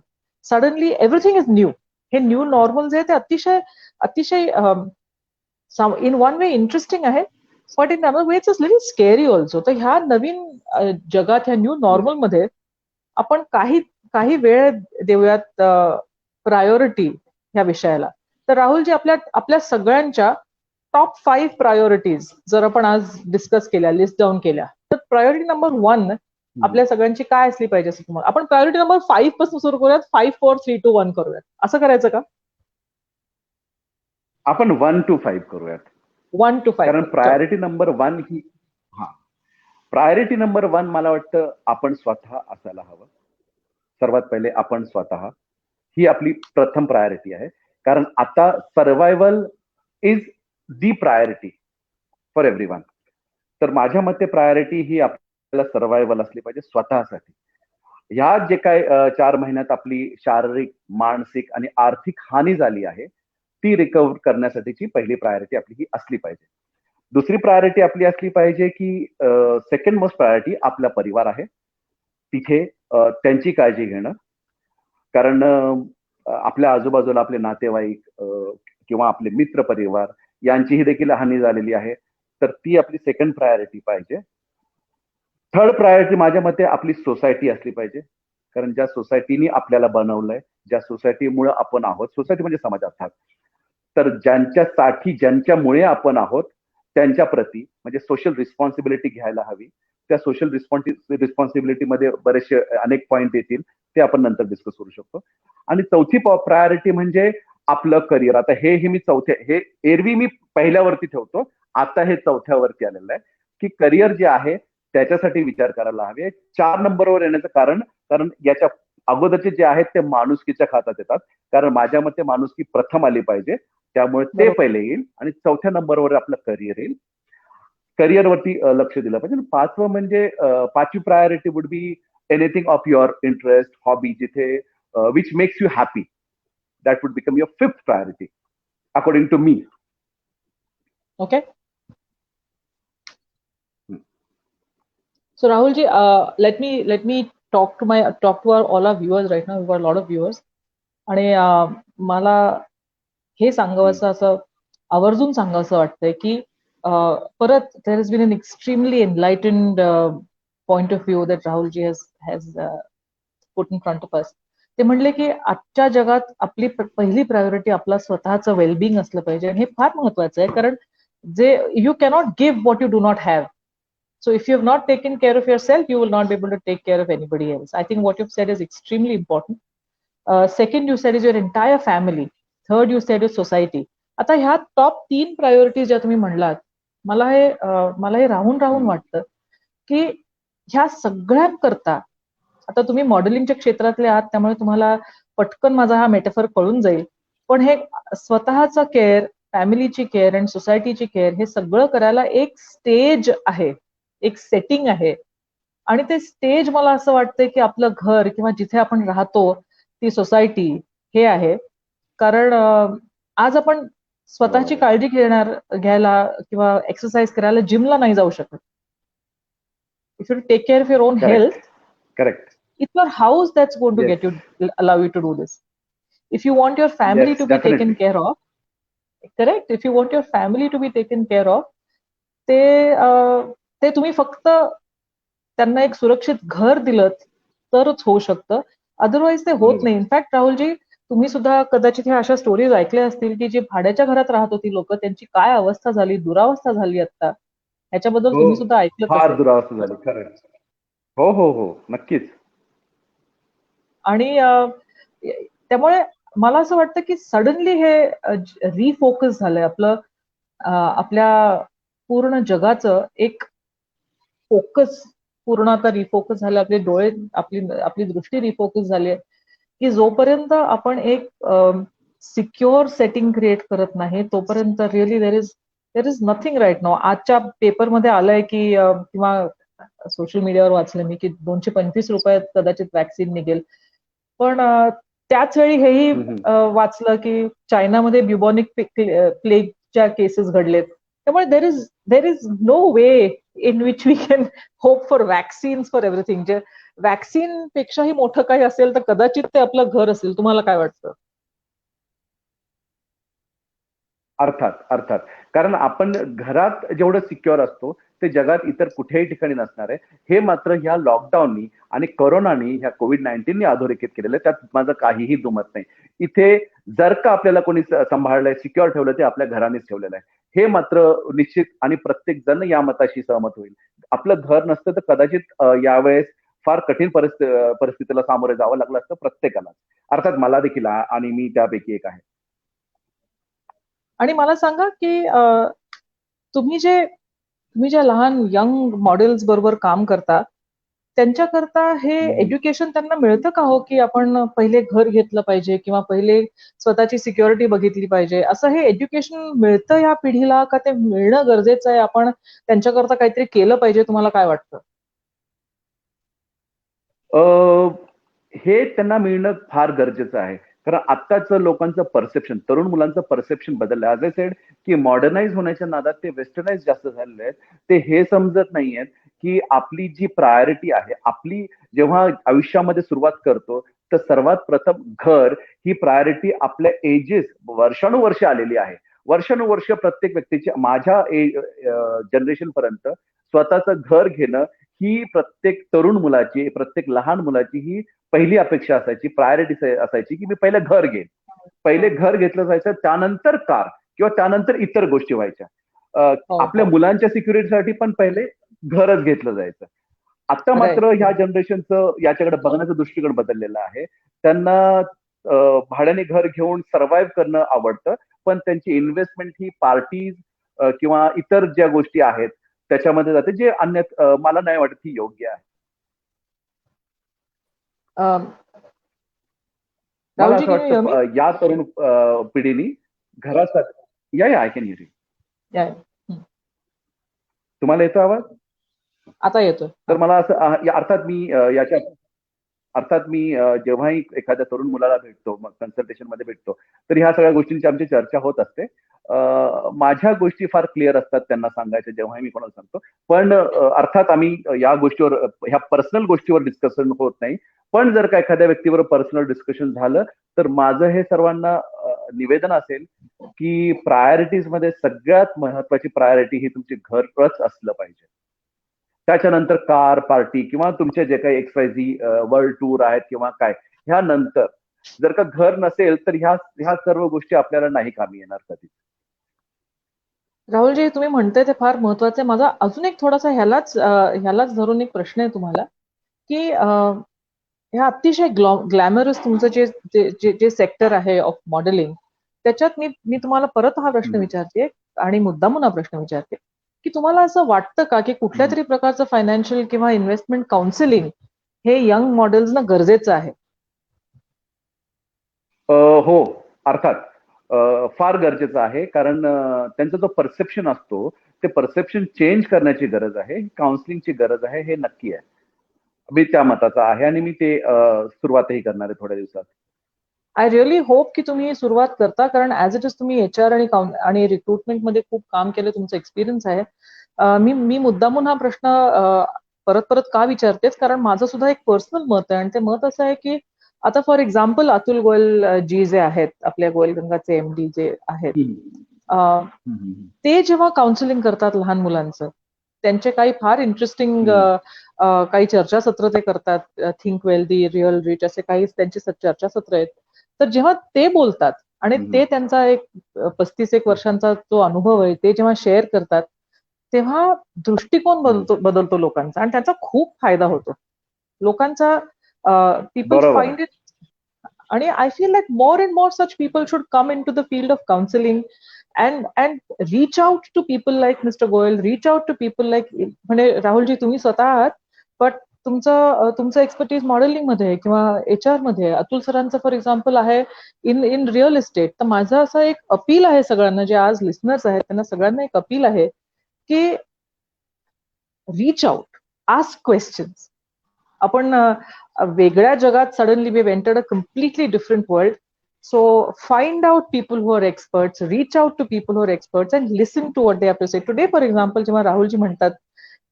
S1: Suddenly everything is new. हे न्यू नॉर्मल जे आहे ते अतिशय इन वन वे इंटरेस्टिंग आहे, but in another way it's little scary also. तर ह्या नवीन जगात, ह्या न्यू नॉर्मल मध्ये आपण काही वेळ देऊयात प्रायोरिटी ह्या विषयाला. तर राहुलजी, आपल्या सगळ्यांच्या टॉप 5 प्रायोरिटीज जर आपण आज डिस्कस केल्या, लिस्ट डाऊन केल्या, तर प्रायोरिटी नंबर 1 आपल्या सगळ्यांची काय असली पाहिजे असं तुम्हाला? आपण प्रायोरिटी नंबर 5 पासून सुरू करूयात. 5 4 3 2 1 करूयात. असं करायचं का?
S2: आपण 1 to 5 करूयात.
S1: 1 to 5.
S2: कारण प्रायोरिटी नंबर 1 ही प्रायोरिटी नंबर 1 मला वाटतं आपण स्वतः असायला हवं. सर्वात पहिले आपण स्वतः, ही आपली प्रथम प्रायोरिटी आहे. कारण आता survival is the priority for everyone. तर माझ्या मते प्रायोरिटी ही आपल्याला सर्व्हायव्हल असली पाहिजे स्वतःसाठी. ह्या जे काय 4 महिन्यात आपली शारीरिक, मानसिक आणि आर्थिक हानी झाली आहे, ती रिकव्हर करण्यासाठीची पहिली प्रायोरिटी आपली ही असली पाहिजे. दुसरी प्रायोरिटी आपली असली पाहिजे की सेकंड मोस्ट प्रायोरिटी आपला परिवार आहे. तिथे त्यांची काळजी घेणं. कारण आपल्या आजूबाजूला आपले नातेवाईक किंवा आपले मित्र परिवार यांचीही देखील हानी झालेली आहे. तर ती आपली सेकंड प्रायोरिटी पाहिजे. थर्ड प्रायोरिटी माझ्या मते आपली सोसायटी असली पाहिजे, कारण ज्या सोसायटीनी आपल्याला बनवलंय, ज्या सोसायटीमुळे आपण आहोत, सोसायटी म्हणजे समाज अर्थात, तर ज्यांच्यासाठी ज्यांच्यामुळे आपण आहोत त्यांच्या प्रती म्हणजे सोशल रिस्पॉन्सिबिलिटी घ्यायला हवी. त्या सोशल रिस्पॉन्सिबिलिटीमध्ये बरेचसे अनेक पॉईंट येतील, ते आपण नंतर डिस्कस करू शकतो. आणि चौथी प्रायोरिटी म्हणजे आपलं करिअर. आता हे मी हे एरवी मी पहिल्यावरती ठेवतो, आता हे चौथ्यावरती आलेलं आहे की करिअर जे आहे त्याच्यासाठी विचार करायला हवे. 4 नंबरवर येण्याचं कारण कारण याच्या अगोदरचे जे आहेत ते माणुसकीच्या खात्यात येतात, कारण माझ्या मते माणुसकी प्रथम आली पाहिजे, त्यामुळे ते
S1: बरोबर.
S2: पहिले येईल आणि चौथ्या नंबरवर आपलं करिअर येईल. करिअरवरती लक्ष दिलं पाहिजे. पाचवं म्हणजे पाचवी priority would be anything of your interest, hobby, जिथे which makes you happy. That would become your fifth priority according to me.
S1: Okay. So Rahulji, let me talk to all our viewers right now. We've got a lot of viewers. आणि मला हे सांगावंसं असं आवर्जून सांगावंसं वाटतंय की परत there has been an extremely enlightened point of view that Rahulji has put in front of us. ते म्हणले की आजच्या जगात आपली पहिली प्रायोरिटी आपला स्वतःचं वेलबिंग असलं पाहिजे, आणि हे फार महत्वाचं आहे, कारण जे you cannot give what you do not have. So if you have not taken care of yourself, you will not be able to take care of anybody else. I think what you've said is extremely important. Second, you said is your entire family. Third, you said is society. आता ह्या top 3 priorities ज्या तुम्ही म्हणलात, मला हे राहून वाटतं की ह्या सगळ्यांकरता, आता तुम्ही मॉडेलिंगच्या क्षेत्रातले आहात त्यामुळे तुम्हाला पटकन माझा हा मेटाफर कळून जाईल, पण हे स्वतःचं केअर, फॅमिलीची केअर आणि सोसायटीची केअर हे सगळं करायला एक स्टेज आहे, एक सेटिंग आहे. आणि ते स्टेज मला असं वाटतंय की आपलं घर किंवा जिथे आपण राहतो ती सोसायटी हे आहे. कारण आज आपण स्वतःची काळजी घ्यायला किंवा एक्सरसाइज करायला जिमला नाही जाऊ शकत. If you take care of your own health,
S2: correct,
S1: it's your house that's going to get you, allow you to do this. If you want your family to be taken care of, correct, if you want your family to be taken care of, ते तुम्ही फक्त त्यांना एक सुरक्षित घर दिलं तरच होऊ शकतं, अदरवाईज ते होत नाही. इनफॅक्ट राहुलजी, तुम्ही सुद्धा कदाचित ह्या अशा स्टोरीज ऐकल्या असतील की जी भाड्याच्या घरात राहत होती लोक, त्यांची काय अवस्था झाली, दुरावस्था झाली आता, ह्याच्याबद्दल तुम्ही सुद्धा ऐकलं
S2: फार दुरावस्था झाली. खरं. हो हो हो, नक्कीच.
S1: आणि त्यामुळे मला असं वाटतं की सडनली हे रिफोकस झालंय आपलं, आपल्या पूर्ण जगाचं एक फोकस पूर्ण आता रिफोकस झालं, आपले डोळे, आपली दृष्टी रिफोकस झाली आहे की जोपर्यंत आपण एक सिक्युअर सेटिंग क्रिएट करत नाही तोपर्यंत really there is nothing right now. आजच्या पेपरमध्ये आलंय की किंवा सोशल मीडियावर वाचलं मी की 225 रुपयात कदाचित वॅक्सिन निघेल, पण त्याच वेळी हेही वाचलं की चायनामध्ये ब्युबॉनिक प्लेगच्या केसेस घडलेत. त्यामुळे there is no way in which we can hope for vaccines for everything. जे वॅक्सिन पेक्षाही मोठं काही असेल तर कदाचित ते आपलं घर असेल. तुम्हाला काय वाटतं?
S2: अर्थात, कारण आपण घरात जेवढं सिक्युअर असतो ते जगात इतर कुठेही ठिकाणी नसणार आहे. हे मात्र ह्या लॉकडाऊननी आणि कोरोनानी, ह्या कोविड-19नी अधोरेखित केलेलं आहे, त्यात माझं काहीही दुमत नाही. इथे जर का आपल्याला कोणी सांभाळलंय, सिक्युअर ठेवलं, ते आपल्या घरानेच ठेवलेलं आहे, हे मात्र निश्चित, आणि प्रत्येक जण या मताशी सहमत होईल. आपलं घर नसतं तर कदाचित यावेळेस फार कठीण परिस्थितीला सामोरे जावं लागलं असतं प्रत्येकाला. अर्थात मला देखील, आणि मी त्यापैकी एक आहे.
S1: आणि मला सांगा की तुम्ही ज्या लहान यंग मॉडेल्स बरोबर काम करता त्यांच्याकरता हे एज्युकेशन त्यांना मिळतं का हो, की आपण पहिले घर घेतलं पाहिजे किंवा पहिले स्वतःची सिक्युरिटी बघितली पाहिजे, असं हे एज्युकेशन मिळतं या पिढीला का ते मिळणं गरजेचं आहे, आपण त्यांच्याकरता काहीतरी केलं पाहिजे? तुम्हाला काय वाटतं?
S2: हे त्यांना मिळणं फार गरजेचं आहे, कारण आत्ताचं लोकांचं परसेप्शन, तरुण मुलांचं परसेप्शन बदललं. ॲज अ सेड की मॉडर्नाइज होण्याच्या नादात ते वेस्टर्नाइज जास्त झालेले आहेत. ते हे समजत नाहीयेत की आपली जी प्रायोरिटी आहे, आपली जेव्हा आयुष्यामध्ये सुरुवात करतो तर सर्वात प्रथम घर ही प्रायोरिटी आपल्या एजेस वर्षानुवर्ष आलेली आहे. वर्षानुवर्ष प्रत्येक व्यक्तीची, माझ्या जनरेशन पर्यंत स्वतःचं घर घेणं ही प्रत्येक तरुण मुलाची, प्रत्येक लहान मुलाची ही पहिली अपेक्षा असायची, प्रायोरिटी असायची की मी पहिलं घर घेईन. पहिले घर घेतलं जायचं, त्यानंतर कार किंवा त्यानंतर इतर गोष्टी व्हायच्या. आपल्या मुलांच्या सिक्युरिटीसाठी पण पहिले घरच घेतलं जायचं. आता मात्र ह्या जनरेशनचं याच्याकडे बघण्याचा दृष्टिकोन बदललेला आहे. त्यांना भाड्याने घर घेऊन सर्व्हाइव्ह करणं आवडतं, पण त्यांची इन्व्हेस्टमेंट ही पार्टीज किंवा इतर ज्या गोष्टी आहेत त्याच्यामध्ये जाते, जे अन्य मला नाही वाटत ही योग्य आहे. मला असं वाटतं या तरुण पिढीनी घरासाठी आय कॅन हिअर यू. तुम्हाला येतो आवाज?
S1: आता येतो.
S2: तर मला असं अर्थात मी जेव्हाही एखाद्या तरुण मुलाला भेटतो, मग कन्सल्टेशन मध्ये भेटतो, तर ह्या सगळ्या गोष्टींची आमची चर्चा होत असते. माझ्या गोष्टी फार क्लिअर असतात त्यांना सांगायच्या जेव्हाही मी कोणाला सांगतो. पण अर्थात आम्ही या गोष्टीवर, ह्या पर्सनल गोष्टीवर डिस्कशन होत नाही. पण जर का एखाद्या व्यक्तीवर पर्सनल डिस्कशन झालं तर माझं हे सर्वांना निवेदन असेल की प्रायोरिटीज मध्ये सगळ्यात महत्वाची प्रायोरिटी ही तुमची घरच असलं पाहिजे. त्याच्यानंतर कार, पार्टी किंवा तुमचे जे काही XYZ वर्ल्ड टूर आहेत किंवा काय, ह्या नंतर जर का घर नसेल तर ह्या सर्व गोष्टी आपल्याला नाही कामी येणार कधी.
S1: राहुलजी, तुम्ही म्हणताय ते फार महत्वाचं आहे. माझा अजून एक थोडासा ह्यालाच धरून एक प्रश्न आहे तुम्हाला, की ह्या अतिशय ग्लॅमरस तुमचं जे सेक्टर आहे ऑफ मॉडेलिंग, त्याच्यात मी तुम्हाला परत हा प्रश्न विचारते आणि मुद्दामून हा प्रश्न विचारते की तुम्हाला असं वाटतं का की कुठल्या तरी प्रकारचं फायनान्शियल किंवा इन्व्हेस्टमेंट काउन्सिलिंग हे यंग मॉडेल्सना गरजेचं आहे?
S2: हो, अर्थात फार गरजेचं आहे. कारण त्यांचा जो परसेप्शन असतो ते परसेप्शन चेंज करण्याची गरज आहे, काउन्सिलिंगची गरज आहे, हे नक्की आहे. मी त्या मताचा आहे आणि मी ते सुरुवातही करणार आहे थोड्या दिवसात.
S1: आय रिअली होप की तुम्ही सुरुवात करता, कारण ऍज इट इज तुम्ही HR आणि रिक्रुटमेंट मध्ये खूप काम केलं, तुमचा एक्सपिरियन्स आहे. मी मुद्दामून हा प्रश्न परत परत का विचारतेच, कारण माझं सुद्धा एक पर्सनल मत आहे आणि ते मत असं आहे की आता फॉर एक्झाम्पल अतुल गोयल जी जे आहेत, आपल्या गोयल गंगाचे MD जे आहेत, ते जेव्हा काउन्सिलिंग करतात लहान मुलांचं, त्यांचे काही फार इंटरेस्टिंग काही चर्चासत्र ते करतात, थिंक वेल्दी, रिअल रिच असे काही त्यांचे चर्चासत्र आहेत. तर जेव्हा ते बोलतात आणि ते त्यांचा एक 35 वर्षांचा जो अनुभव आहे ते जेव्हा शेअर करतात, तेव्हा दृष्टिकोन बदलतो लोकांचा आणि त्याचा खूप फायदा होतो लोकांचा. पीपल फाइंड इट, आणि I feel like more and more such people should come into the field of counselling and reach out to people like Mr. Goyal, reach out to people like, म्हणजे राहुलजी तुम्ही स्वतः आहात, but तुमचं expertise modelling मध्ये किंवा HR मध्ये, अतुल सरांचं for example आहे इन रिअल इस्टेट. तर माझं असं एक अपील आहे सगळ्यांना, जे आज लिस्नर्स आहेत त्यांना सगळ्यांना एक अपील आहे की रीच आउट, आस्क क्वेश्चन्स. आपण वेगळ्या जगात suddenly we entered a completely different world. So find out people who are experts, reach out to people who are experts and listen to what they have to say. Today, for example, जेव्हा राहुलजी म्हणतात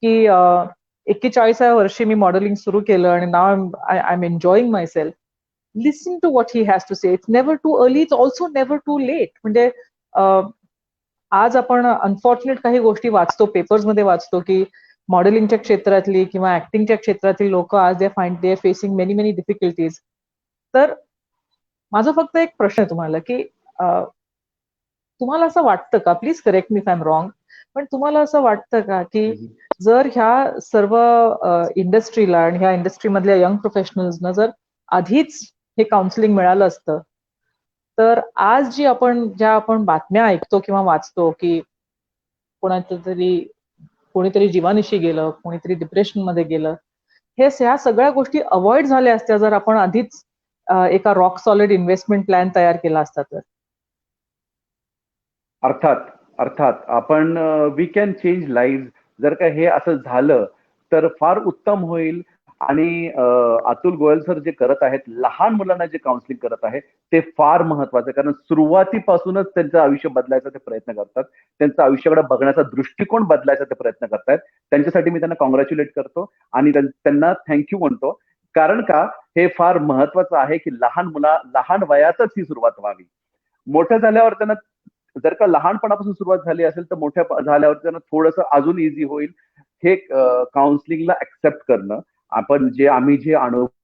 S1: की 41व्या वर्षी मी modelling सुरू केलं आणि नाव I am enjoying myself. Listen to what he has to say. It's never too early, it's also never too late. म्हणजे आज आपण अनफॉर्च्युनेट काही गोष्टी वाचतो, पेपर्समध्ये वाचतो की मॉडेलिंगच्या क्षेत्रातली किंवा ऍक्टिंगच्या क्षेत्रातली लोक आज they are facing many difficulties. तर माझा फक्त एक प्रश्न आहे तुम्हाला की तुम्हाला असं वाटतं का, please correct me if I am wrong, पण तुम्हाला असं वाटतं का की जर ह्या सर्व इंडस्ट्रीला आणि ह्या इंडस्ट्रीमधल्या यंग प्रोफेशनल्सना जर आधीच हे काउन्सिलिंग मिळालं असतं, तर आज ज्या आपण बातम्या ऐकतो किंवा वाचतो की कोणीतरी जीवानिशी गेलं, कोणीतरी डिप्रेशन मध्ये गेलं, ह्या सगळ्या गोष्टी अवॉइड झाल्या असत्या जर आपण आधीच एका रॉक सॉलिड इन्व्हेस्टमेंट प्लॅन तयार केला असता तर?
S2: अर्थात आपण वी कॅन चेंज लाईव्ह. जर का हे असं झालं तर फार उत्तम होईल. आणि अतुल गोयल सर जे करत आहेत, लहान मुलांना जे काउन्सिलिंग करत आहे, ते फार महत्वाचं आहे. कारण सुरुवातीपासूनच त्यांचं आयुष्य बदलायचा ते प्रयत्न करतात, त्यांचं आयुष्याकडे बघण्याचा दृष्टिकोन बदलायचा ते प्रयत्न करतात. त्यांच्यासाठी मी त्यांना कॉंग्रॅच्युलेट करतो आणि त्यांना थँक्यू म्हणतो. कारण का, हे फार महत्वाचं आहे की लहान वयातच ही सुरुवात व्हावी. मोठं झाल्यावर त्यांना जर का लहानपणापासून सुरुवात झाली असेल तर मोठ्या झाल्यावर त्यांना थोडंसं अजून इझी होईल. हे काउन्सिलिंगला ऍक्सेप्ट करणं, आम्ही जे अनुभव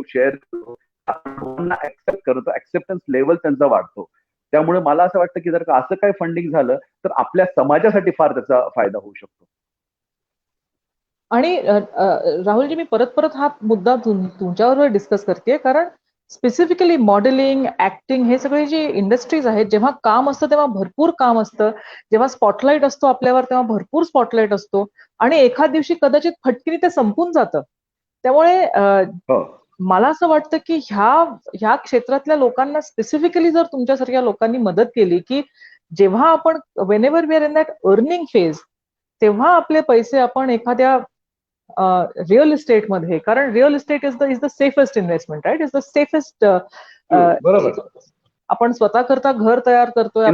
S2: शेअर करतो, अनुभवांना ऍक्सेप्ट करतो, ऍक्सेप्टन्स लेवल त्यांचा वाढतो. त्यामुळे मला असं वाटतं की जर का असं काही फंडिंग झालं तर आपल्या समाजासाठी फार त्याचा फायदा होऊ शकतो.
S1: आणि राहुलजी, मी परत परत हा मुद्दा तुमच्याबरोबर डिस्कस करते, कारण स्पेसिफिकली मॉडेलिंग, ऍक्टिंग हे सगळे जे इंडस्ट्रीज आहेत, जेव्हा काम असतं तेव्हा भरपूर काम असतं, जेव्हा स्पॉटलाइट असतो आपल्यावर तेव्हा भरपूर स्पॉटलाइट असतो, आणि एखाद दिवशी कदाचित फटकीने ते संपून जातं. त्यामुळे मला असं वाटतं की ह्या क्षेत्रातल्या लोकांना स्पेसिफिकली जर तुमच्यासारख्या लोकांनी मदत केली, की जेव्हा आपण whenever we are in that earning phase, तेव्हा आपले पैसे आपण एखाद्या रिअल इस्टेटमध्ये, कारण real estate is the safest investment, right, is the safest. आपण स्वतः करता घर तयार करतोय,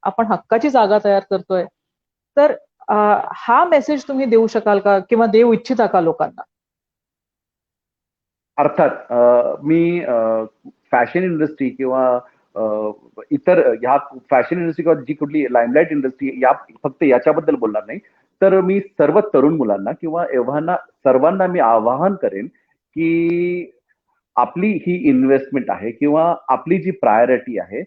S1: आपण हक्काची जागा तयार करतोय. तर हा मेसेज तुम्ही देऊ शकाल का, किंवा देऊ इच्छिता का लोकांना?
S2: अर्थात मी फॅशन इंडस्ट्री किंवा इतर ह्या फॅशन इंडस्ट्री किंवा जी कुठली लाईमलाईट इंडस्ट्री फक्त याच्याबद्दल बोलणार नाही, तर मी सर्व तरुण मुलांना किंवा एव्हाना सर्वांना मी आवाहन करेन की आपली ही इन्व्हेस्टमेंट आहे किंवा आपली जी प्रायोरिटी आहे,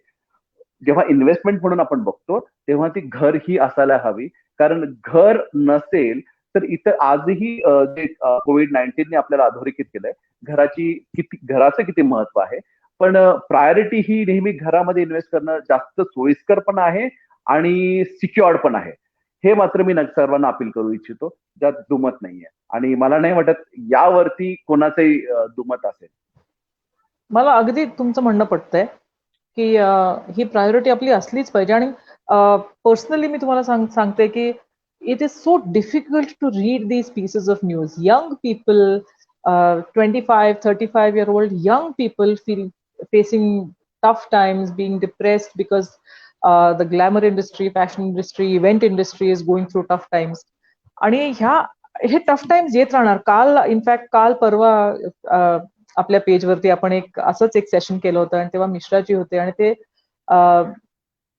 S2: जेव्हा इन्व्हेस्टमेंट म्हणून आपण बघतो तेव्हा ती घर ही असायला हवी. कारण घर नसेल तर इतर आजही जे कोविड-19ने आपल्याला अधोरेखित केलंय, घराचं किती महत्व आहे. पण प्रायोरिटी ही नेहमी घरामध्ये इन्व्हेस्ट करणं जास्त सोयीस्कर पण आहे आणि सिक्युअर्ड पण आहे. हे मात्र मी सर्वांना अपील करू इच्छितो, ज्यात दुमत नाहीये. आणि मला नाही वाटत यावरती कोणाचंही दुमत असेल.
S1: मला अगदी तुमचं म्हणणं पटतंय की ही प्रायोरिटी आपली असलीच पाहिजे. आणि पर्सनली मी तुम्हाला सांगते की it is so difficult to read these pieces of news. Young people, 25-35-year-old young people facing tough times, being depressed because the glamour industry, fashion industry, event industry is going through tough times. आणि हे tough times येत राहणार. In fact काल परवा आपल्या पेजवरती आपण असंच एक सेशन केलं होतं, आणि तेव्हा मिश्राजी होते, आणि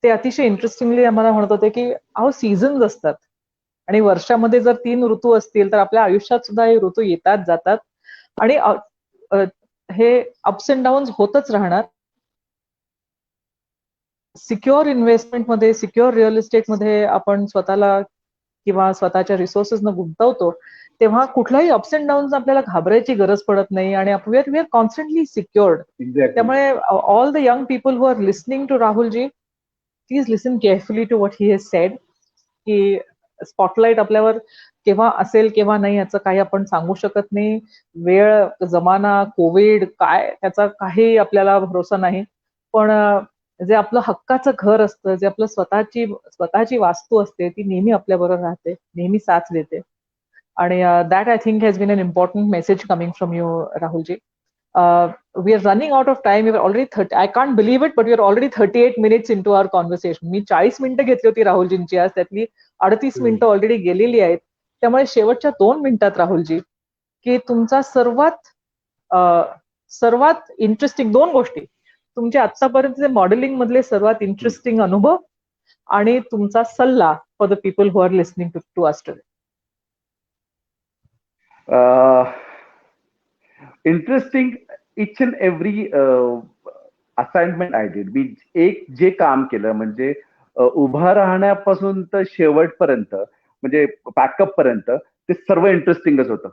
S1: ते अतिशय इंटरेस्टिंगली आम्हाला म्हणत होते की सीझन्स असतात, आणि वर्षामध्ये जर 3 ऋतू असतील तर आपल्या आयुष्यात सुद्धा हे ऋतू येतात जातात, आणि हे अप्स अँड डाऊन्स होतच राहणार. सिक्युअर इन्व्हेस्टमेंटमध्ये, सिक्युअर रिअल इस्टेटमध्ये आपण स्वतःला किंवा स्वतःच्या रिसोर्सेसनं गुंतवतो, तेव्हा कुठलाही अप्स अँड डाऊन्स आपल्याला घाबरायची गरज पडत नाही, आणि वी आर कॉन्स्टंटली सिक्युअर्ड. त्यामुळे all the young people who are listening to Rahulji, please listen carefully to what he has said, की स्पॉटलाइट आपल्यावर केव्हा असेल केव्हा नाही याचं काही आपण सांगू शकत नाही. वेळ, जमाना, कोविड काय, त्याचा काही आपल्याला भरोसा नाही. पण जे आपलं हक्काचं घर असतं, जे आपलं स्वतःची वास्तू असते, ती नेहमी आपल्याबरोबर राहते, नेहमी साथ देते. आणि that I think has been an important message coming from you, Rahulji. We are running out of time. We are already 30. I can't believe it, but we are already 38 minutes into our conversation. मी 40 मिनिटं घेतली होती राहुलजींची आज, त्यातली 38 मिनिटं already गेलेली आहेत. त्यामुळे शेवटच्या 2 मिनिटात राहुलजी, की तुमचा सर्वात इंटरेस्टिंग 2 गोष्टी, तुमचे आतापर्यंतचे मॉडेलिंग मधले सर्वात इंटरेस्टिंग अनुभव, आणि तुमचा सल्ला for the people who are listening to us today.
S2: Interesting each and every assignment I did. मी जे काम केलं म्हणजे उभा राहण्यापासून तर शेवटपर्यंत, म्हणजे पॅकअप पर्यंत, ते सर्व इंटरेस्टिंगच होतं.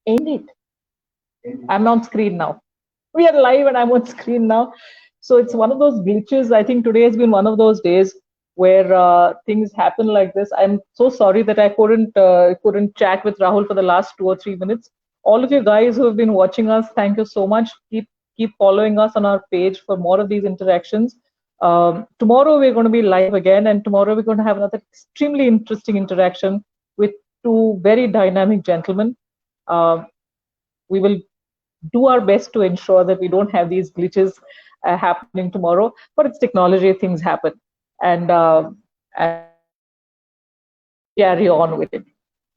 S1: End it. I'm on screen now. We are live and I'm on screen now. So it's one of those glitches. I think today has been one of those days where things happen like this. I'm so sorry that I couldn't chat with Rahul for the last 2 or 3 minutes. All of you guys who have been watching us, thank you so much. Keep following us on our page for more of these interactions. Tomorrow we're going to be live again, and tomorrow we're going to have another extremely interesting interaction with two very dynamic gentlemen. We will do our best to ensure that we don't have these glitches happening tomorrow. But it's technology; things happen, and carry on with it.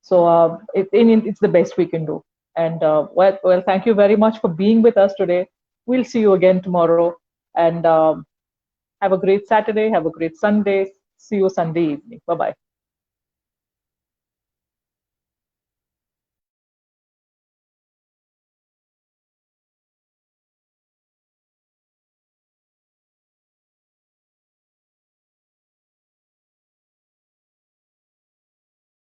S1: So it's the best we can do. And well, thank you very much for being with us today. We'll see you again tomorrow, and have a great Saturday. Have a great Sunday. See you Sunday evening. Bye bye.